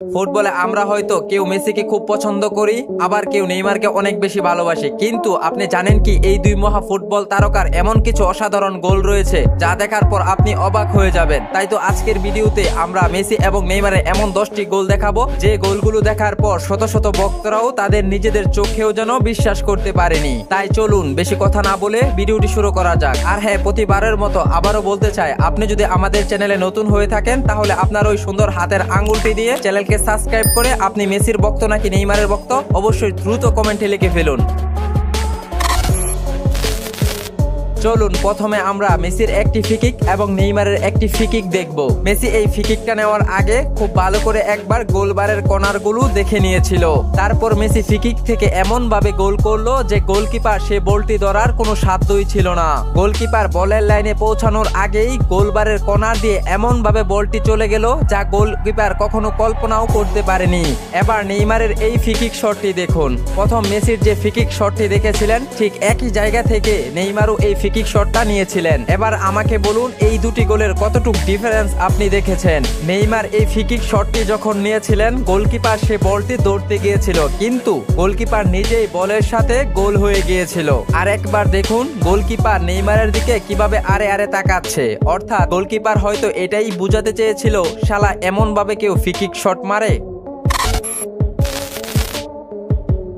ফুটবলে আমরা হয়তো কেউ মেসিকে খুব পছন্দ করি, আবার কেউ নেইমারকে অনেক বেশি ভালোবাসি, কিন্তু আপনি জানেন কি এই দুই মহা ফুটবল তারকার এমন কিছু অসাধারণ গোল রয়েছে যা দেখার পর আপনি অবাক হয়ে যাবেন। তাই তো আজকের ভিডিওতে আমরা মেসি এবং নেইমারের এমন 10টি গোল দেখাবো যে গোলগুলো দেখার পর শত শত ভক্তরাও তাদের নিজেদের চোখেও যেন বিশ্বাস করতে পারেনি। তাই চলুন বেশি কথা না বলে ভিডিওটি শুরু করা যাক। আর হ্যাঁ, প্রতিবারের মতো আবারও বলতে চাই, আপনি যদি আমাদের চ্যানেলে নতুন হয়ে থাকেন তাহলে আপনার ওই সুন্দর হাতের আঙ্গুলটি দিয়ে চ্যানেলকে সাবস্ক্রাইব করে আপনি মেসির ভক্ত নাকি নেইমারের ভক্ত অবশ্যই দ্রুত কমেন্টে লিখে ফেলুন। চলুন প্রথমে আমরা মেসির একটি ফ্রি-কিক এবং নেইমারের একটি ফ্রি-কিক দেখব। মেসি এই ফ্রি-কিকটা নেওয়ার আগে খুব ভালো করে একবার গোলবারের কর্নারগুলো দেখে নিয়েছিল। তারপর মেসি ফ্রি-কিক থেকে এমন ভাবে গোল করলো যে গোলকিপার সে বলটি ধরার কোনো সাধ্যই ছিল না। গোলকিপার বলের লাইনে পৌঁছানোর আগেই গোলবারের কর্নার দিয়ে এমন ভাবে বলটি চলে গেল যা গোলকিপার কখনো কল্পনাও করতে পারেনি। এবার নেইমারের এই ফ্রি-কিক শটটি দেখুন। প্রথম মেসির যে ফ্রি-কিক শটটি দেখেছিলেন ঠিক একই জায়গা থেকে নেইমারও এই ফ্রি-কিক শটটা নিয়েছিলেন। এবার আমাকে বলুন এই দুটি গোলের কতটুকু ডিফারেন্স আপনি দেখেছেন। নেইমার এই ফ্রি-কিক শটটি যখন নিয়েছিলেন গোলকিপার সে বলটি ধরতে গিয়েছিল, কিন্তু গোলকিপার নিজেই বলের সাথে গোল হয়ে গিয়েছিল। আর একবার দেখুন গোলকিপার নেইমারের দিকে কিভাবে আরে আরে তাকাচ্ছে, অর্থাৎ গোলকিপার হয়তো এটাই বুঝাতে চেয়েছিল শালা এমন ভাবে কেউ ফ্রি-কিক শট মারে।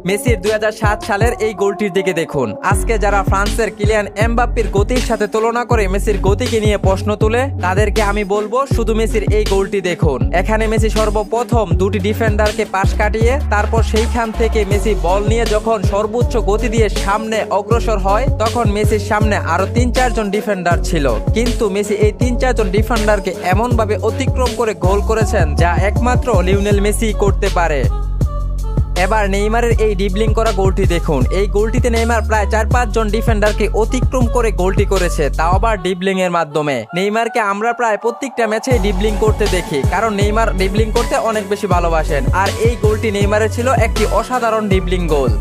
মেসির 2007 সালের এই গোলটির দিকে দেখুন। আজকে যারা ফ্রান্সের কিলিয়ান এমবাপ্পের গতির সাথে তুলনা করে মেসির গতিকে নিয়ে প্রশ্ন তুলে তাদেরকে আমি বলবো শুধু মেসির এই গোলটি দেখুন। এখানে মেসি সর্বপ্রথম দুটি ডিফেন্ডারকে পাশ কাটিয়ে তারপর সেইখান থেকে মেসি বল নিয়ে যখন সর্বোচ্চ গতি দিয়ে সামনে অগ্রসর হয় তখন মেসির সামনে আরো 3-4 জন ডিফেন্ডার ছিল, কিন্তু মেসি এই 3-4 জন ডিফেন্ডারকে এমন ভাবে অতিক্রম করে গোল করেছেন যা একমাত্র লিওনেল মেসি করতে পারে। এবার নেইমারের এই ড্রিবলিং করা গোলটি দেখুন। এই গোলটিতে নেইমার প্রায় 4-5 জন ডিফেন্ডারকে অতিক্রম করে গোলটি করেছে, তাও আবার ড্রিবলিং এর মাধ্যমে। নেইমারকে আমরা প্রায় প্রত্যেকটা ম্যাচে ড্রিবলিং করতে দেখি, কারণ নেইমার ড্রিবলিং করতে অনেক বেশি ভালোবাসেন। আর এই গোলটি নেইমারের ছিল একটি অসাধারণ ড্রিবলিং গোল।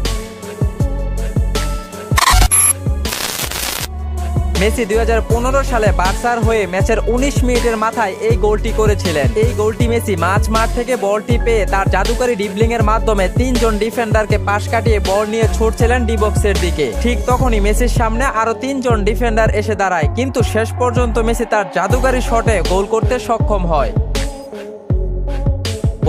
মেসি 2015 সালে বার্সার হয়ে ম্যাচের 19 মিনিটের মাথায় এই গোলটি করেছিলেন। এই গোলটি মেসি মাঝ মাঠ থেকে বলটি পেয়ে তার জাদুকরী ড্রিবলিং এর মাধ্যমে 3 জন ডিফেন্ডারকে পাশ কাটিয়ে বল নিয়ে ছুটছিলেন ডি বক্সের দিকে। ঠিক তখনই মেসির সামনে আরো 3 জন ডিফেন্ডার এসে দাঁড়ায়, কিন্তু শেষ পর্যন্ত মেসি তার জাদুকরী শটে গোল করতে সক্ষম হয়।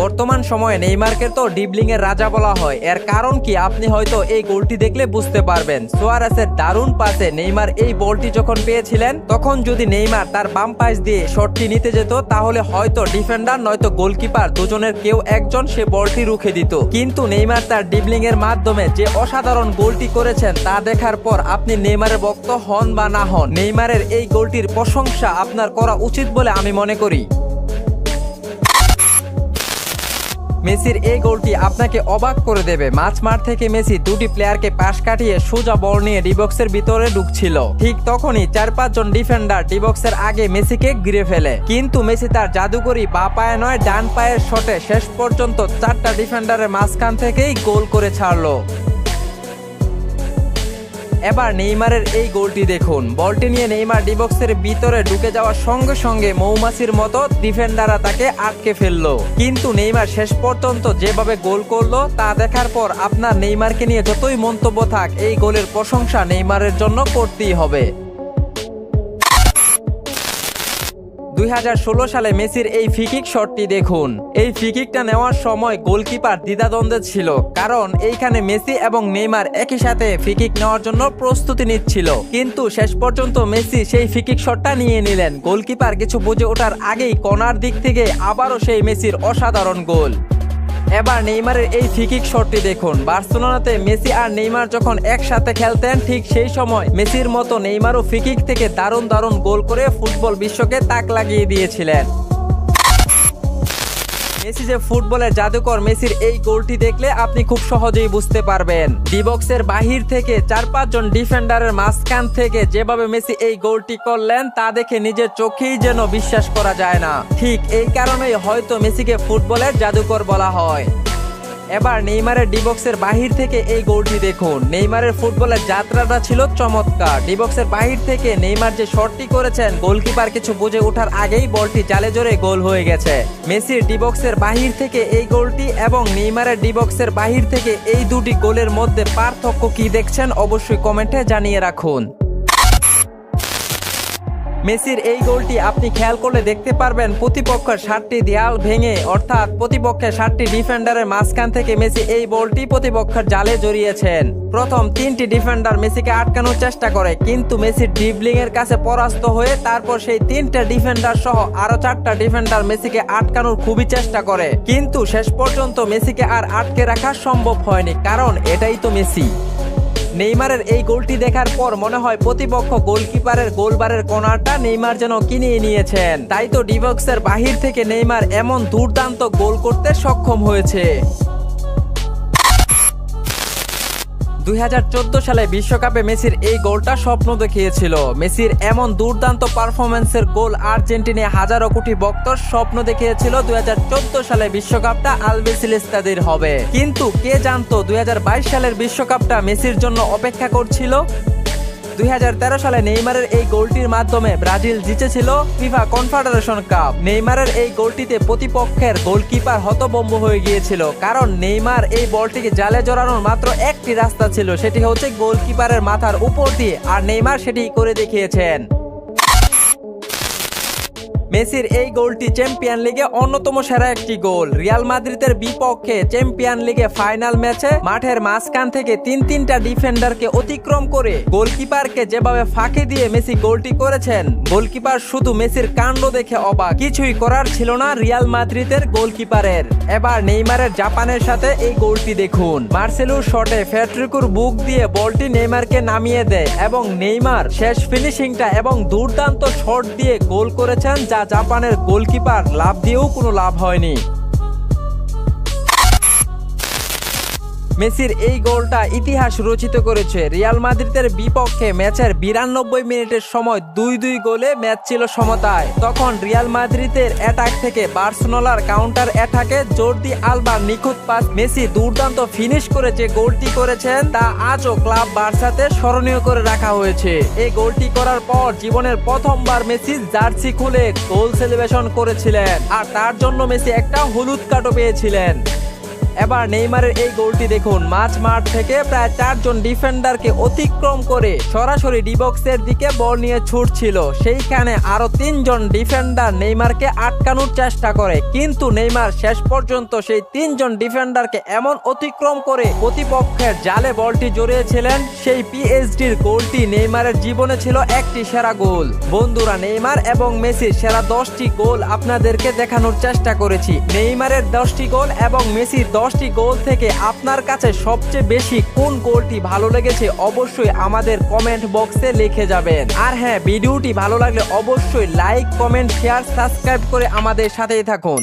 বর্তমান সময়ে নেইমারকে তো ড্রিবলিং এর রাজা বলা হয়। এর কারণ কি আপনি হয়তো এই গোলটি দেখলে বুঝতে পারবেন। সুয়ারেসের দারুণ পাসে নেইমার এই বলটি যখন পেয়েছিলেন তখন যদি নেইমার তার বাম পাশ দিয়ে শটটি নিতে যেত তাহলে হয়তো ডিফেন্ডার নয়তো গোলকিপার দুজনের কেউ একজন সে বলটি রুখে দিত, কিন্তু নেইমার তার ড্রিবলিং এর মাধ্যমে যে অসাধারণ গোলটি করেছেন তা দেখার পর আপনি নেইমারের ভক্ত হন বা না হন, নেইমারের এই গোলটির প্রশংসা আপনার করা উচিত বলে আমি মনে করি। মেসির এই গোলটি আপনাকে অবাক করে দেবে। মাঝ মাঠ থেকে মেসি দুটি প্লেয়ারকে পাশ কাটিয়ে সোজা বল নিয়ে ডিবক্সের ভিতরে ঢুকছিল। ঠিক তখনই 4-5 জন ডিফেন্ডার ডিবক্সের আগে মেসিকে ঘিরে ফেলে, কিন্তু মেসি তার জাদুকরি বা পায়ে নয় ডান পায়ের শটে শেষ পর্যন্ত 4টা ডিফেন্ডারের মাঝখান থেকেই গোল করে ছাড়লো। এবার নেইমারের এই গোলটি দেখুন। বলটি নিয়ে নেইমার ডিবক্সের ভিতরে ঢুকে যাওয়ার সঙ্গে সঙ্গে মৌমাছির মতো ডিফেন্ডাররা তাকে আটকে ফেললো, কিন্তু নেইমার শেষ পর্যন্ত যেভাবে গোল করলো তা দেখার পর আপনার নেইমারকে নিয়ে যতই মন্তব্য থাক এই গোলের প্রশংসা নেইমারের জন্য করতেই হবে। 2016 সালে মেসির এই ফ্রি-কিক শটটি দেখুন। এই ফ্রি-কিকটা নেওয়ার সময় গোলকিপার দ্বিধাদ্বন্দ্বে ছিল, কারণ এইখানে মেসি এবং নেইমার একই সাথে ফ্রি-কিক নেওয়ার জন্য প্রস্তুতি নিচ্ছিল, কিন্তু শেষ পর্যন্ত মেসি সেই ফ্রি-কিক শটটা নিয়ে নিলেন। গোলকিপার কিছু বুঝে ওঠার আগেই কর্নার দিক থেকে আবারও সেই মেসির অসাধারণ গোল। এবার নেইমারের এই ফ্রি-কিক শটটি দেখুন। বার্সেলোনাতে মেসি আর নেইমার যখন একসাথে খেলতেন ঠিক সেই সময় মেসির মতো নেইমারও ফ্রি-কিক থেকে দারুণ দারুণ গোল করে ফুটবল বিশ্বকে তাক লাগিয়ে দিয়েছিলেন। মেসি যে ফুটবলের জাদুকর, মেসির এই গোলটি দেখলে আপনি খুব সহজেই বুঝতে পারবেন। ডিবক্সের বাহির থেকে 4-5 জন ডিফেন্ডারের মাঝখান থেকে যেভাবে মেসি এই গোলটি করলেন তা দেখে নিজের চোখেই যেন বিশ্বাস করা যায় না। ঠিক এই কারণেই হয়তো মেসিকে ফুটবলের জাদুকর বলা হয়। এবার নেইমারের ডি বক্সের বাহির থেকে এই গোলটি দেখুন। নেইমারের ফুটবলের যাত্রাটা ছিল চমৎকার। ডি বক্সের বাহির থেকে নেইমার যে শটটি করেছেন, গোলকিপার কিছু বুঝে ওঠার আগেই বলটি জালে জোরে গোল হয়ে গেছে। মেসির ডি বক্সের বাহির থেকে এই গোলটি এবং নেইমারের ডি বক্সের বাহির থেকে এই দুটি গোলের মধ্যে পার্থক্য কি দেখছেন অবশ্যই কমেন্টে জানিয়ে রাখুন। মেসির এই গোলটি আপনি খেয়াল করলে দেখতে পারবেন প্রতিপক্ষের 7টি দেয়াল ভেঙে, অর্থাৎ প্রতিপক্ষের 7টি ডিফেন্ডারের মাঝখান থেকে মেসি এই বলটি প্রতিপক্ষের জালে জড়িয়েছেন। প্রথম 3টি ডিফেন্ডার মেসিকে আটকানোর চেষ্টা করে, কিন্তু মেসির ড্রিবলিং এর কাছে পরাস্ত হয়ে তারপর সেই 3টা ডিফেন্ডার সহ আরো 4টা ডিফেন্ডার মেসিকে আটকানোর খুবই চেষ্টা করে, কিন্তু শেষ পর্যন্ত মেসিকে আর আটকে রাখা সম্ভব হয়নি, কারণ এটাই তো মেসি। নেইমারের এই গোলটি দেখার পর মনে হয় প্রতিপক্ষ গোলকিপারের গোলবারের কর্নারটা নেইমার যেন কিনে নিয়েছেন, তাই তো ডি বক্সের বাহির থেকে নেইমার এমন দুর্দান্ত গোল করতে সক্ষম হয়েছে। 2014 সালে বিশ্বকাপে মেসির এই গোলটা স্বপ্ন দেখিয়েছিল। মেসির এমন দুর্দান্ত পারফরমেন্সের গোল আর্জেন্টিনা হাজারো কোটি ভক্তর স্বপ্ন দেখিয়েছিল 2014 সালে বিশ্বকাপটা আলবিসেলেস্তাদের হবে, কিন্তু কে জানতো 2022 সালের বিশ্বকাপটা মেসির জন্য অপেক্ষা করছিল। 2013 সালে নেইমারের এই গোলটির মাধ্যমে ব্রাজিল জিতেছিল ফিফা কনফেডারেশন কাপ। নেইমারের এই গোলটিতে প্রতিপক্ষের গোলকিপার হতভম্ব হয়ে গিয়েছিল, কারণ নেইমার এই বলটিকে জালে জড়ানোর মাত্র একটি রাস্তা ছিল, সেটি হচ্ছে গোলকিপারের মাথার উপর দিয়ে, আর নেইমার সেটি করে দেখিয়েছেন। মেসির এই গোলটি চ্যাম্পিয়ন লিগে অন্যতম সেরা একটি গোল। রিয়াল মাদ্রিদের বিপক্ষে চ্যাম্পিয়ন লিগে ফাইনাল ম্যাচে মাঠের মাঝখান থেকে তিনটা ডিফেন্ডারকে অতিক্রম করে গোলকিপারকে যেভাবে ফাঁকি দিয়ে মেসি গোলটি করেছেন, গোলকিপার শুধু মেসির কাণ্ড দেখে অবাক, কিছুই করার ছিল না রিয়াল মাদ্রিদের গোলকিপারের। এবার নেইমারের জাপানের সাথে এই গোলটি দেখুন। মার্সেলোর শটে ফেডরিকোর বুক দিয়ে বলটি নেইমারকে নামিয়ে দেয় এবং নেইমার শেষ ফিনিশিংটা এবং দুর্দান্ত শট দিয়ে গোল করেছেন, যা জাপানের গোলকিপার লাভ দিয়েও কোনো লাভ হয়নি। মেসির এই গোলটা ইতিহাস রচিত করেছে। রিয়াল মাদ্রিদের বিপক্ষে ম্যাচের 92 মিনিটের সময় 2-2 গোলে ম্যাচ ছিল সমতায়। তখন রিয়াল মাদ্রিদের অ্যাটাক থেকে বার্সেলোনার কাউন্টার অ্যাটাকে জর্দি আলবার নিখুঁত পাস মেসি দুর্দান্ত ফিনিশ করে যে গোলটি করেছেন, তা আজও ক্লাব বার্সাতে স্মরণীয় করে রাখা হয়েছে। এই গোলটি করার পর জীবনের প্রথমবার মেসি জার্সি খুলে গোল সেলিব্রেশন করেছিলেন, আর তার জন্য মেসি একটা হলুদ কার্ডও পেয়েছিলেন। এবার নেইমারের এই গোলটি দেখুন। মাঠ থেকে প্রায় 4 জন ডিফেন্ডারকে অতিক্রম করে সরাসরি ডি বক্সের দিকে বল নিয়ে ছুটছিল, সেইখানে আরো 3 জন ডিফেন্ডার নেইমারকে আটকানোর চেষ্টা করে, কিন্তু নেইমার শেষ পর্যন্ত সেই 3 জন ডিফেন্ডারকে এমন অতিক্রম করে প্রতিপক্ষের জালে বলটি জড়িয়েছিলেন। সেই পিএসডির গোলটি নেইমারের জীবনে ছিল একটি সেরা গোল। বন্ধুরা, নেইমার এবং মেসির সেরা 10টি গোল আপনাদেরকে দেখানোর চেষ্টা করেছি। নেইমারের 10টি গোল এবং মেসির 10টি গোল থেকে আপনার কাছে সবচেয়ে বেশি কোন গোলটি ভালো লেগেছে অবশ্যই আমাদের কমেন্ট বক্সে লিখে যাবেন। আর হ্যাঁ, ভিডিওটি ভালো লাগলে অবশ্যই লাইক, কমেন্ট, শেয়ার, সাবস্ক্রাইব করে আমাদের সাথেই থাকুন।